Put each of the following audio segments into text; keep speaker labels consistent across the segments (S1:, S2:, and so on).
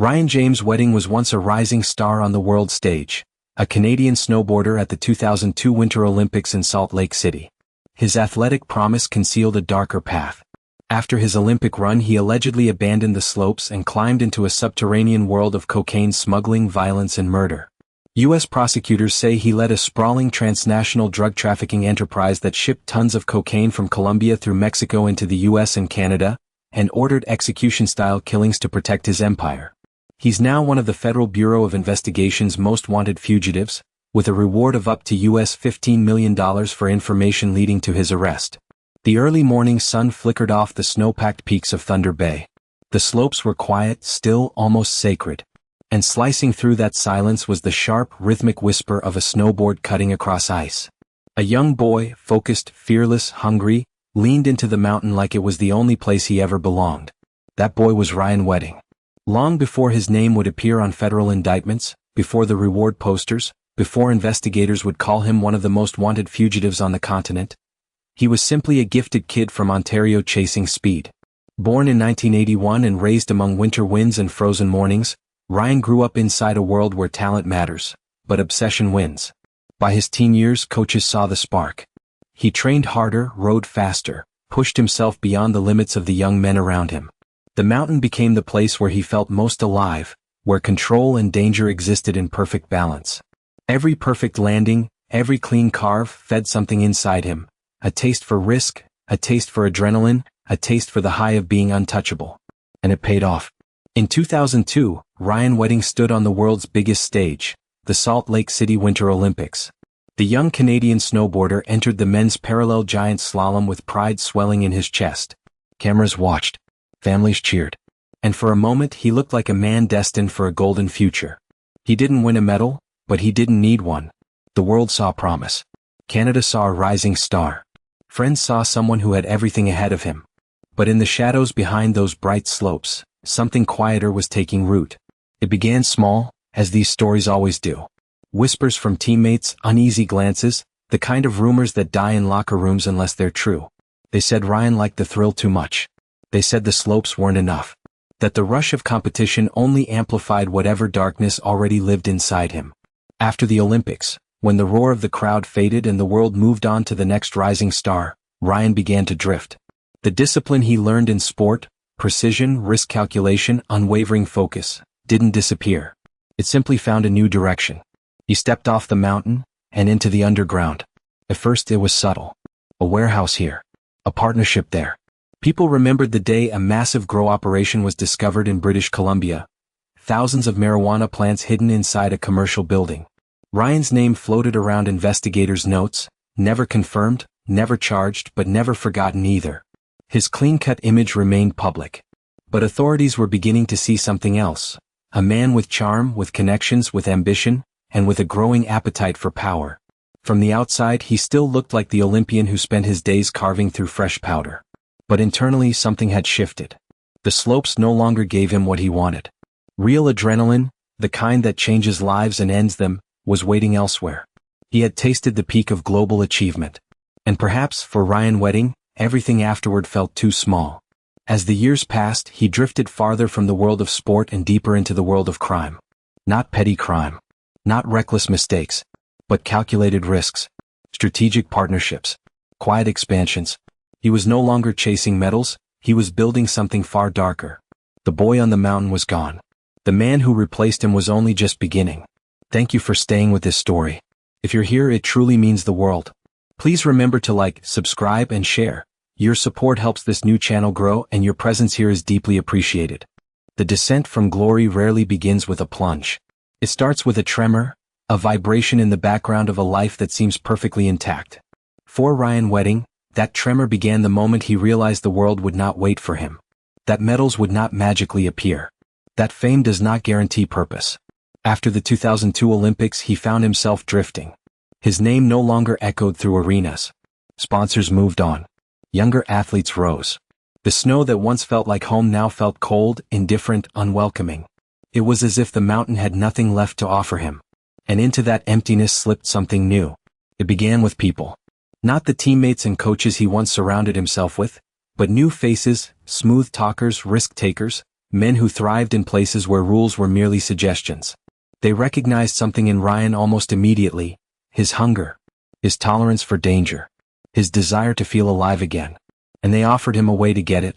S1: Ryan James Wedding was once a rising star on the world stage, a Canadian snowboarder at the 2002 Winter Olympics in Salt Lake City. His athletic promise concealed a darker path. After his Olympic run, he allegedly abandoned the slopes and climbed into a subterranean world of cocaine smuggling, violence, and murder. U.S. prosecutors say he led a sprawling transnational drug trafficking enterprise that shipped tons of cocaine from Colombia through Mexico into the U.S. and Canada, and ordered execution-style killings to protect his empire. He's now one of the Federal Bureau of Investigation's most wanted fugitives, with a reward of up to US $15 million for information leading to his arrest. The early morning sun flickered off the snow-packed peaks of Thunder Bay. The slopes were quiet, still, almost sacred. And slicing through that silence was the sharp, rhythmic whisper of a snowboard cutting across ice. A young boy, focused, fearless, hungry, leaned into the mountain like it was the only place he ever belonged. That boy was Ryan Wedding. Long before his name would appear on federal indictments, before the reward posters, before investigators would call him one of the most wanted fugitives on the continent, he was simply a gifted kid from Ontario chasing speed. Born in 1981 and raised among winter winds and frozen mornings, Ryan grew up inside a world where talent matters, but obsession wins. By his teen years, coaches saw the spark. He trained harder, rode faster, pushed himself beyond the limits of the young men around him. The mountain became the place where he felt most alive, where control and danger existed in perfect balance. Every perfect landing, every clean carve fed something inside him, a taste for risk, a taste for adrenaline, a taste for the high of being untouchable. And it paid off. In 2002, Ryan Wedding stood on the world's biggest stage, the Salt Lake City Winter Olympics. The young Canadian snowboarder entered the men's parallel giant slalom with pride swelling in his chest. Cameras watched. Families cheered. And for a moment he looked like a man destined for a golden future. He didn't win a medal, but he didn't need one. The world saw promise. Canada saw a rising star. Friends saw someone who had everything ahead of him. But in the shadows behind those bright slopes, something quieter was taking root. It began small, as these stories always do. Whispers from teammates, uneasy glances, the kind of rumors that die in locker rooms unless they're true. They said Ryan liked the thrill too much. They said the slopes weren't enough. That the rush of competition only amplified whatever darkness already lived inside him. After the Olympics, when the roar of the crowd faded and the world moved on to the next rising star, Ryan began to drift. The discipline he learned in sport, precision, risk calculation, unwavering focus, didn't disappear. It simply found a new direction. He stepped off the mountain and into the underground. At first it was subtle. A warehouse here. A partnership there. People remembered the day a massive grow operation was discovered in British Columbia. Thousands of marijuana plants hidden inside a commercial building. Ryan's name floated around investigators' notes, never confirmed, never charged, but never forgotten either. His clean-cut image remained public. But authorities were beginning to see something else. A man with charm, with connections, with ambition, and with a growing appetite for power. From the outside, he still looked like the Olympian who spent his days carving through fresh powder. But internally something had shifted. The slopes no longer gave him what he wanted. Real adrenaline, the kind that changes lives and ends them, was waiting elsewhere. He had tasted the peak of global achievement. And perhaps, for Ryan Wedding, everything afterward felt too small. As the years passed, he drifted farther from the world of sport and deeper into the world of crime. Not petty crime. Not reckless mistakes. But calculated risks. Strategic partnerships. Quiet expansions. He was no longer chasing medals, he was building something far darker. The boy on the mountain was gone. The man who replaced him was only just beginning. Thank you for staying with this story. If you're here, it truly means the world. Please remember to like, subscribe, and share. Your support helps this new channel grow, and your presence here is deeply appreciated. The descent from glory rarely begins with a plunge. It starts with a tremor, a vibration in the background of a life that seems perfectly intact. For Ryan Wedding, that tremor began the moment he realized the world would not wait for him. That medals would not magically appear. That fame does not guarantee purpose. After the 2002 Olympics, he found himself drifting. His name no longer echoed through arenas. Sponsors moved on. Younger athletes rose. The snow that once felt like home now felt cold, indifferent, unwelcoming. It was as if the mountain had nothing left to offer him. And into that emptiness slipped something new. It began with people. Not the teammates and coaches he once surrounded himself with, but new faces, smooth talkers, risk takers, men who thrived in places where rules were merely suggestions. They recognized something in Ryan almost immediately: his hunger, his tolerance for danger, his desire to feel alive again. And they offered him a way to get it.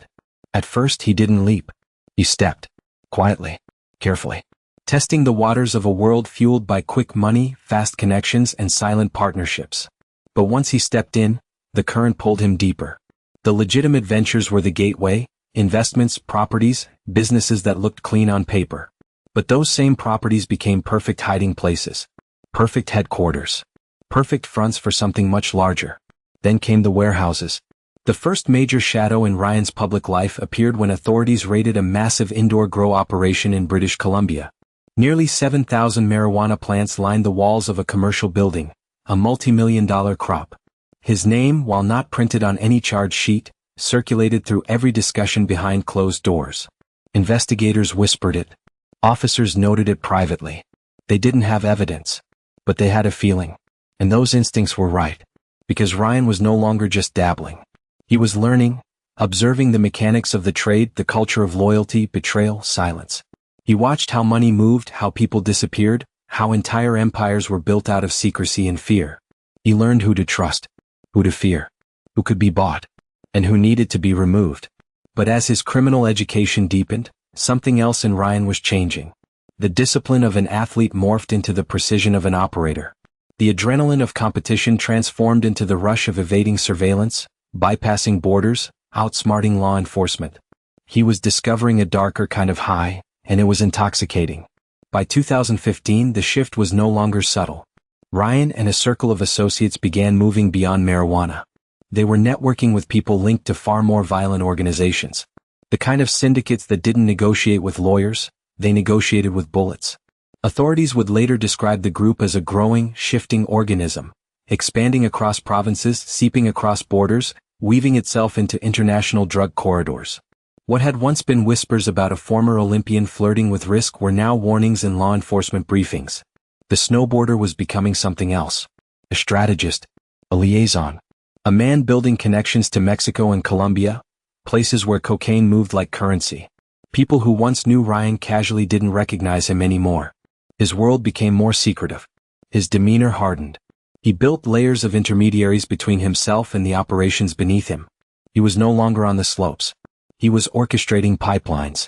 S1: At first he didn't leap. He stepped, quietly, carefully, testing the waters of a world fueled by quick money, fast connections, and silent partnerships. But once he stepped in, the current pulled him deeper. The legitimate ventures were the gateway: investments, properties, businesses that looked clean on paper. But those same properties became perfect hiding places, perfect headquarters, perfect fronts for something much larger. Then came the warehouses. The first major shadow in Ryan's public life appeared when authorities raided a massive indoor grow operation in British Columbia. Nearly 7,000 marijuana plants lined the walls of a commercial building, a multi-million-dollar crop. His name, while not printed on any charge sheet, circulated through every discussion behind closed doors. Investigators whispered it. Officers noted it privately. They didn't have evidence, but they had a feeling. And those instincts were right. Because Ryan was no longer just dabbling. He was learning, observing the mechanics of the trade, the culture of loyalty, betrayal, silence. He watched how money moved, how people disappeared, how entire empires were built out of secrecy and fear. He learned who to trust, who to fear, who could be bought, and who needed to be removed. But as his criminal education deepened, something else in Ryan was changing. The discipline of an athlete morphed into the precision of an operator. The adrenaline of competition transformed into the rush of evading surveillance, bypassing borders, outsmarting law enforcement. He was discovering a darker kind of high, and it was intoxicating. By 2015, the shift was no longer subtle. Ryan and a circle of associates began moving beyond marijuana. They were networking with people linked to far more violent organizations. The kind of syndicates that didn't negotiate with lawyers, they negotiated with bullets. Authorities would later describe the group as a growing, shifting organism, expanding across provinces, seeping across borders, weaving itself into international drug corridors. What had once been whispers about a former Olympian flirting with risk were now warnings in law enforcement briefings. The snowboarder was becoming something else. A strategist, a liaison, a man building connections to Mexico and Colombia, places where cocaine moved like currency. People who once knew Ryan casually didn't recognize him anymore. His world became more secretive. His demeanor hardened. He built layers of intermediaries between himself and the operations beneath him. He was no longer on the slopes. He was orchestrating pipelines.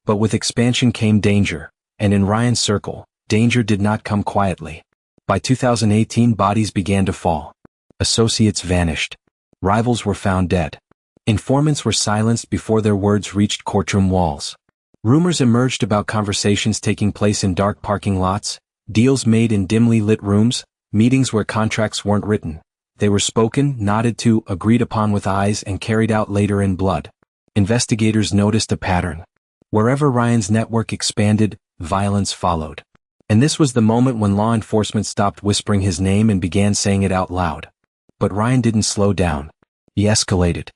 S1: But with expansion came danger, and in Ryan's circle, danger did not come quietly. By 2018, bodies began to fall. Associates vanished. Rivals were found dead. Informants were silenced before their words reached courtroom walls. Rumors emerged about conversations taking place in dark parking lots, deals made in dimly lit rooms, meetings where contracts weren't written. They were spoken, nodded to, agreed upon with eyes, and carried out later in blood. Investigators noticed a pattern. Wherever Ryan's network expanded, violence followed. And this was the moment when law enforcement stopped whispering his name and began saying it out loud. But Ryan didn't slow down. He escalated.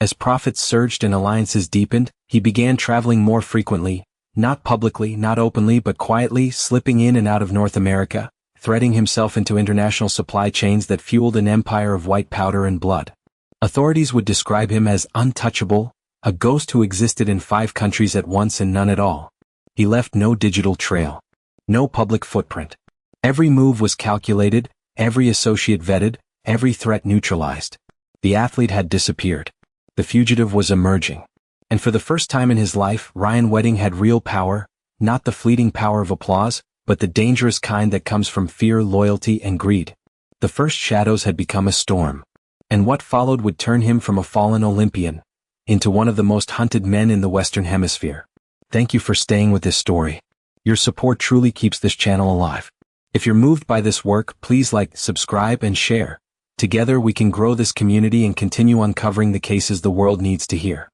S1: As profits surged and alliances deepened, he began traveling more frequently, not publicly, not openly, but quietly, slipping in and out of North America, threading himself into international supply chains that fueled an empire of white powder and blood. Authorities would describe him as untouchable, a ghost who existed in 5 countries at once and none at all. He left no digital trail, no public footprint. Every move was calculated, every associate vetted, every threat neutralized. The athlete had disappeared. The fugitive was emerging. And for the first time in his life, Ryan Wedding had real power, not the fleeting power of applause, but the dangerous kind that comes from fear, loyalty, and greed. The first shadows had become a storm. And what followed would turn him from a fallen Olympian into one of the most hunted men in the Western Hemisphere. Thank you for staying with this story. Your support truly keeps this channel alive. If you're moved by this work, please like, subscribe, and share. Together we can grow this community and continue uncovering the cases the world needs to hear.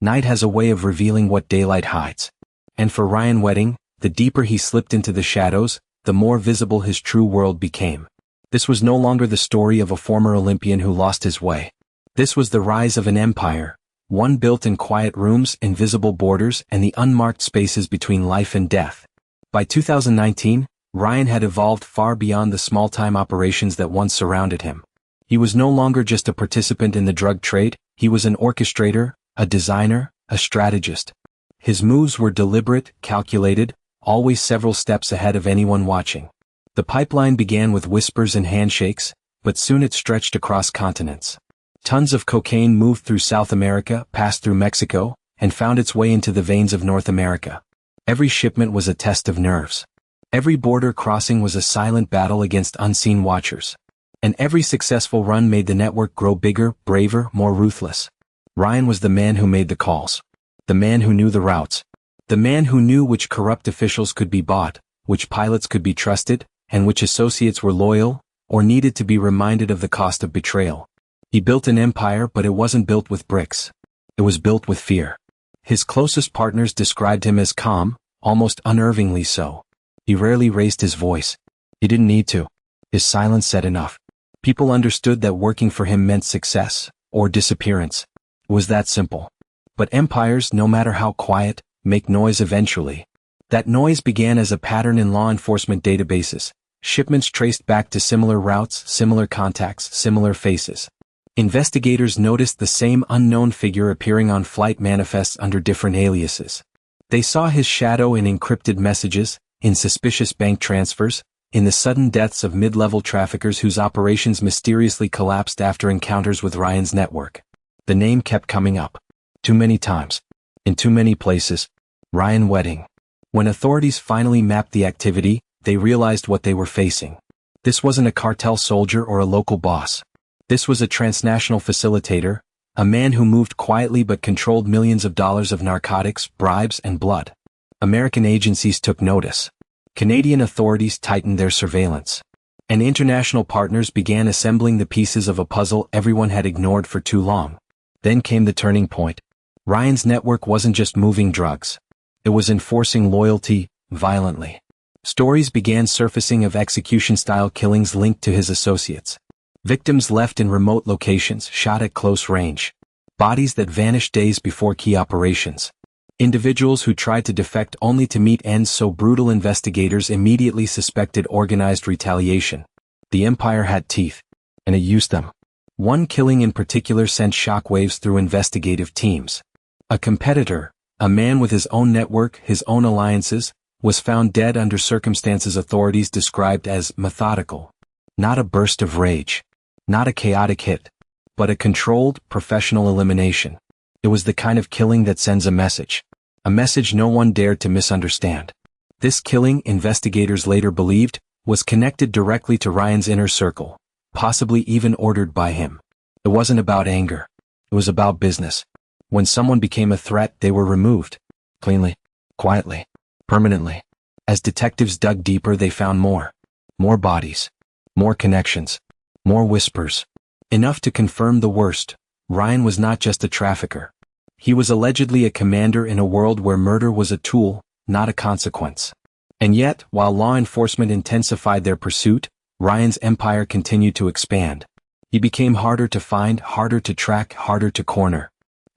S1: Night has a way of revealing what daylight hides. And for Ryan Wedding, the deeper he slipped into the shadows, the more visible his true world became. This was no longer the story of a former Olympian who lost his way. This was the rise of an empire, one built in quiet rooms, invisible borders, and the unmarked spaces between life and death. By 2019, Ryan had evolved far beyond the small-time operations that once surrounded him. He was no longer just a participant in the drug trade, he was an orchestrator, a designer, a strategist. His moves were deliberate, calculated, always several steps ahead of anyone watching. The pipeline began with whispers and handshakes, but soon it stretched across continents. Tons of cocaine moved through South America, passed through Mexico, and found its way into the veins of North America. Every shipment was a test of nerves. Every border crossing was a silent battle against unseen watchers. And every successful run made the network grow bigger, braver, more ruthless. Ryan was the man who made the calls. The man who knew the routes. The man who knew which corrupt officials could be bought, which pilots could be trusted, and which associates were loyal, or needed to be reminded of the cost of betrayal. He built an empire, but it wasn't built with bricks. It was built with fear. His closest partners described him as calm, almost unnervingly so. He rarely raised his voice. He didn't need to. His silence said enough. People understood that working for him meant success, or disappearance. It was that simple. But empires, no matter how quiet, make noise eventually. That noise began as a pattern in law enforcement databases. Shipments traced back to similar routes, similar contacts, similar faces. Investigators noticed the same unknown figure appearing on flight manifests under different aliases. They saw his shadow in encrypted messages, in suspicious bank transfers, in the sudden deaths of mid-level traffickers whose operations mysteriously collapsed after encounters with Ryan's network. The name kept coming up. Too many times. In too many places. Ryan Wedding. When authorities finally mapped the activity, they realized what they were facing. This wasn't a cartel soldier or a local boss. This was a transnational facilitator, a man who moved quietly but controlled millions of dollars of narcotics, bribes, and blood. American agencies took notice. Canadian authorities tightened their surveillance. And international partners began assembling the pieces of a puzzle everyone had ignored for too long. Then came the turning point. Ryan's network wasn't just moving drugs. It was enforcing loyalty, violently. Stories began surfacing of execution-style killings linked to his associates. Victims left in remote locations, shot at close range. Bodies that vanished days before key operations. Individuals who tried to defect only to meet ends so brutal investigators immediately suspected organized retaliation. The empire had teeth, and it used them. One killing in particular sent shockwaves through investigative teams. A competitor, a man with his own network, his own alliances, was found dead under circumstances authorities described as methodical. Not a burst of rage. Not a chaotic hit. But a controlled, professional elimination. It was the kind of killing that sends a message. A message no one dared to misunderstand. This killing, investigators later believed, was connected directly to Ryan's inner circle, possibly even ordered by him. It wasn't about anger. It was about business. When someone became a threat, they were removed. Cleanly. Quietly. Permanently. As detectives dug deeper, they found more. More bodies. More connections. More whispers. Enough to confirm the worst. Ryan was not just a trafficker. He was allegedly a commander in a world where murder was a tool, not a consequence. And yet, while law enforcement intensified their pursuit, Ryan's empire continued to expand. He became harder to find, harder to track, harder to corner.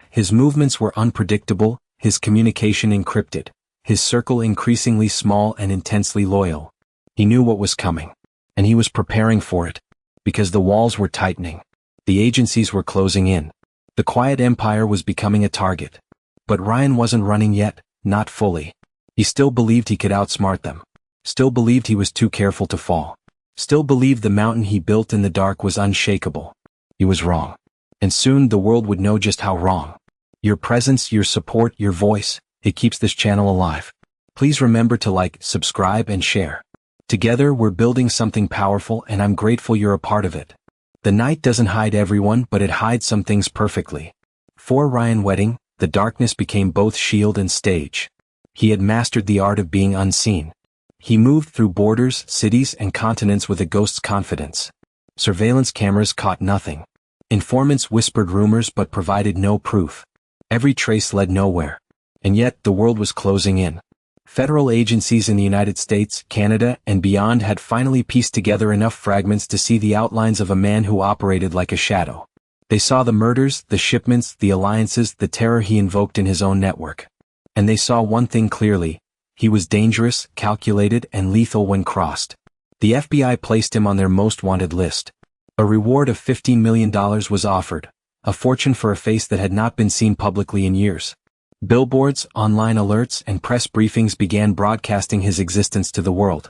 S1: His movements were unpredictable, his communication encrypted, his circle increasingly small and intensely loyal. He knew what was coming. And he was preparing for it. Because the walls were tightening. The agencies were closing in. The quiet empire was becoming a target. But Ryan wasn't running yet, not fully. He still believed he could outsmart them. Still believed he was too careful to fall. Still believed the mountain he built in the dark was unshakable. He was wrong. And soon the world would know just how wrong. Your presence, your support, your voice, it keeps this channel alive. Please remember to like, subscribe, and share. Together we're building something powerful, and I'm grateful you're a part of it. The night doesn't hide everyone, but it hides some things perfectly. For Ryan Wedding, the darkness became both shield and stage. He had mastered the art of being unseen. He moved through borders, cities, and continents with a ghost's confidence. Surveillance cameras caught nothing. Informants whispered rumors but provided no proof. Every trace led nowhere. And yet the world was closing in. Federal agencies in the United States, Canada, and beyond had finally pieced together enough fragments to see the outlines of a man who operated like a shadow. They saw the murders, the shipments, the alliances, the terror he invoked in his own network. And they saw one thing clearly. He was dangerous, calculated, and lethal when crossed. The FBI placed him on their most wanted list. A reward of $15 million was offered, a fortune for a face that had not been seen publicly in years. Billboards, online alerts, and press briefings began broadcasting his existence to the world.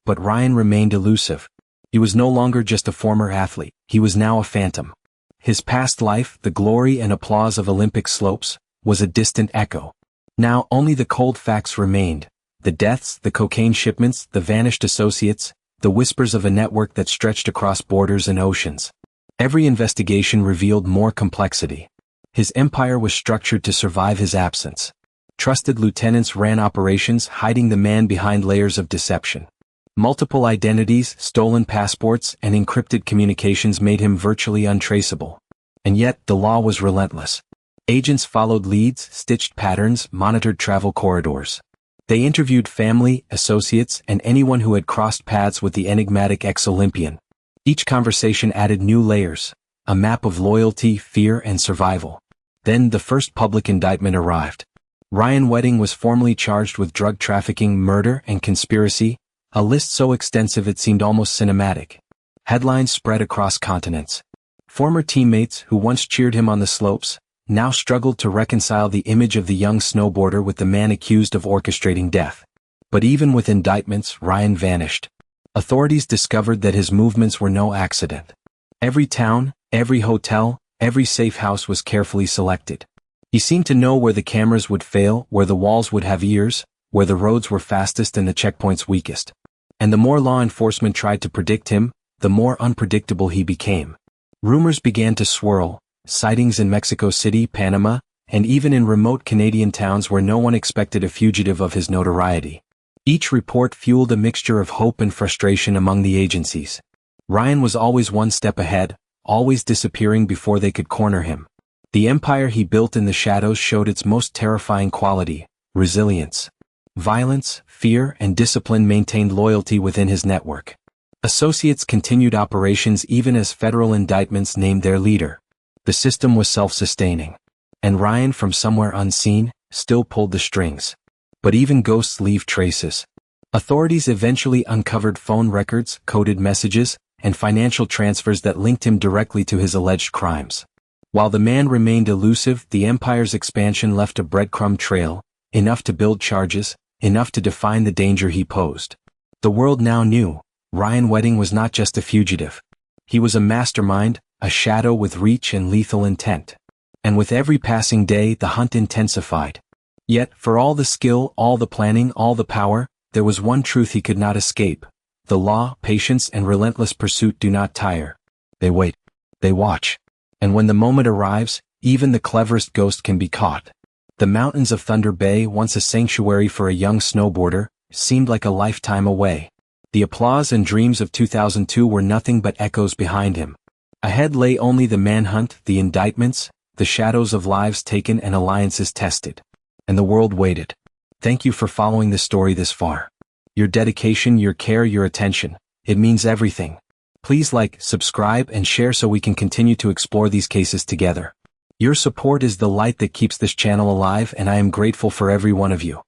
S1: But Ryan remained elusive. He was no longer just a former athlete, he was now a phantom. His past life, the glory and applause of Olympic slopes, was a distant echo. Now only the cold facts remained: the deaths, the cocaine shipments, the vanished associates, the whispers of a network that stretched across borders and oceans. Every investigation revealed more complexity. His empire was structured to survive his absence. Trusted lieutenants ran operations, hiding the man behind layers of deception. Multiple identities, stolen passports, and encrypted communications made him virtually untraceable. And yet, the law was relentless. Agents followed leads, stitched patterns, monitored travel corridors. They interviewed family, associates, and anyone who had crossed paths with the enigmatic ex-Olympian. Each conversation added new layers, a map of loyalty, fear, and survival. Then the first public indictment arrived. Ryan Wedding was formally charged with drug trafficking, murder, and conspiracy, a list so extensive it seemed almost cinematic. Headlines spread across continents. Former teammates who once cheered him on the slopes now struggled to reconcile the image of the young snowboarder with the man accused of orchestrating death. But even with indictments, Ryan vanished. Authorities discovered that his movements were no accident. Every town, every hotel, every safe house was carefully selected. He seemed to know where the cameras would fail, where the walls would have ears, where the roads were fastest and the checkpoints weakest. And the more law enforcement tried to predict him, the more unpredictable he became. Rumors began to swirl, sightings in Mexico City, Panama, and even in remote Canadian towns where no one expected a fugitive of his notoriety. Each report fueled a mixture of hope and frustration among the agencies. Ryan was always one step ahead, always disappearing before they could corner him. The empire he built in the shadows showed its most terrifying quality: resilience. Violence, fear, and discipline maintained loyalty within his network. Associates continued operations even as federal indictments named their leader. The system was self-sustaining. And Ryan, from somewhere unseen, still pulled the strings. But even ghosts leave traces. Authorities eventually uncovered phone records, coded messages, and financial transfers that linked him directly to his alleged crimes. While the man remained elusive, the empire's expansion left a breadcrumb trail, enough to build charges, enough to define the danger he posed. The world now knew Ryan Wedding was not just a fugitive. He was a mastermind, a shadow with reach and lethal intent. And with every passing day, the hunt intensified. Yet, for all the skill, all the planning, all the power, there was one truth he could not escape. The law, patience, and relentless pursuit do not tire. They wait. They watch. And when the moment arrives, even the cleverest ghost can be caught. The mountains of Thunder Bay, once a sanctuary for a young snowboarder, seemed like a lifetime away. The applause and dreams of 2002 were nothing but echoes behind him. Ahead lay only the manhunt, the indictments, the shadows of lives taken and alliances tested. And the world waited. Thank you for following this story this far. Your dedication, your care, your attention, it means everything. Please like, subscribe, and share so we can continue to explore these cases together. Your support is the light that keeps this channel alive, and I am grateful for every one of you.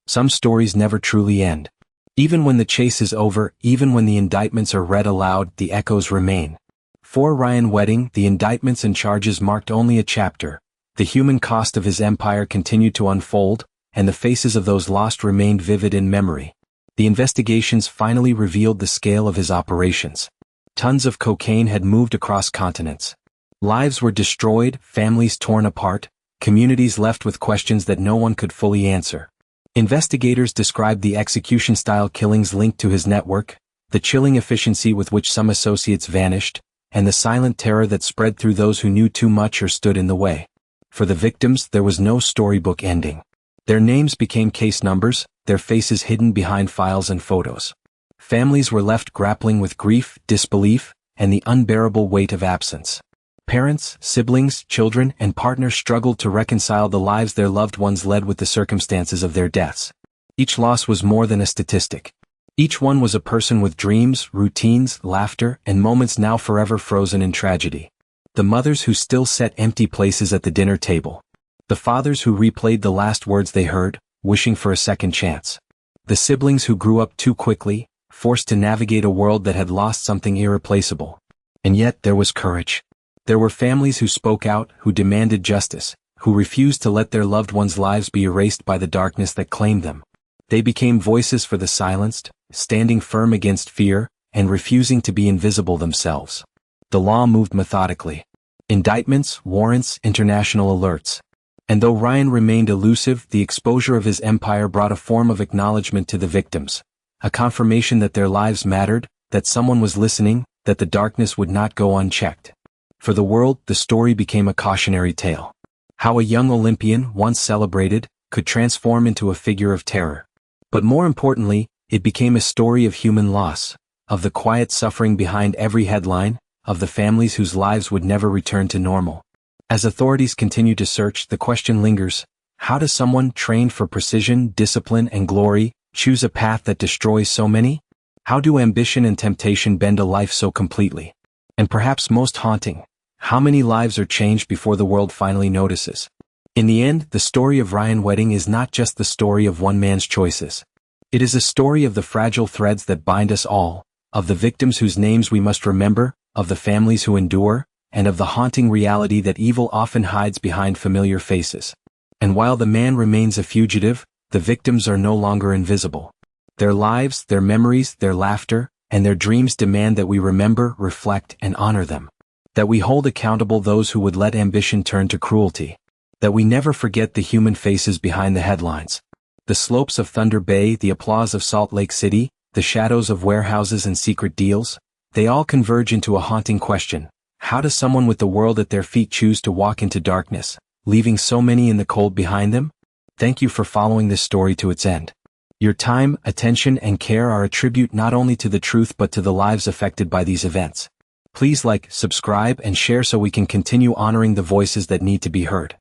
S1: Some stories never truly end. Even when the chase is over, even when the indictments are read aloud, the echoes remain. For Ryan Wedding, the indictments and charges marked only a chapter. The human cost of his empire continued to unfold, and the faces of those lost remained vivid in memory. The investigations finally revealed the scale of his operations. Tons of cocaine had moved across continents. Lives were destroyed, families torn apart, communities left with questions that no one could fully answer. Investigators described the execution-style killings linked to his network, the chilling efficiency with which some associates vanished, and the silent terror that spread through those who knew too much or stood in the way. For the victims, there was no storybook ending. Their names became case numbers, their faces hidden behind files and photos. Families were left grappling with grief, disbelief, and the unbearable weight of absence. Parents, siblings, children, and partners struggled to reconcile the lives their loved ones led with the circumstances of their deaths. Each loss was more than a statistic. Each one was a person with dreams, routines, laughter, and moments now forever frozen in tragedy. The mothers who still sat empty places at the dinner table. The fathers who replayed the last words they heard, wishing for a second chance. The siblings who grew up too quickly, forced to navigate a world that had lost something irreplaceable. And yet there was courage. There were families who spoke out, who demanded justice, who refused to let their loved ones' lives be erased by the darkness that claimed them. They became voices for the silenced, standing firm against fear, and refusing to be invisible themselves. The law moved methodically. Indictments, warrants, international alerts. And though Ryan remained elusive, the exposure of his empire brought a form of acknowledgement to the victims, a confirmation that their lives mattered, that someone was listening, that the darkness would not go unchecked. For the world, the story became a cautionary tale. How a young Olympian, once celebrated, could transform into a figure of terror. But more importantly, it became a story of human loss, of the quiet suffering behind every headline, of the families whose lives would never return to normal. As authorities continue to search, the question lingers: how does someone trained for precision, discipline, and glory choose a path that destroys so many? How do ambition and temptation bend a life so completely? And perhaps most haunting, how many lives are changed before the world finally notices? In the end, the story of Ryan Wedding is not just the story of one man's choices. It is a story of the fragile threads that bind us all, of the victims whose names we must remember, of the families who endure, and of the haunting reality that evil often hides behind familiar faces. And while the man remains a fugitive, the victims are no longer invisible. Their lives, their memories, their laughter, and their dreams demand that we remember, reflect, and honor them. That we hold accountable those who would let ambition turn to cruelty. That we never forget the human faces behind the headlines. The slopes of Thunder Bay, the applause of Salt Lake City, the shadows of warehouses and secret deals, they all converge into a haunting question. How does someone with the world at their feet choose to walk into darkness, leaving so many in the cold behind them? Thank you for following this story to its end. Your time, attention, and care are a tribute not only to the truth but to the lives affected by these events. Please like, subscribe, and share so we can continue honoring the voices that need to be heard.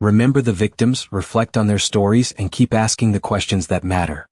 S1: Remember the victims, reflect on their stories, and keep asking the questions that matter.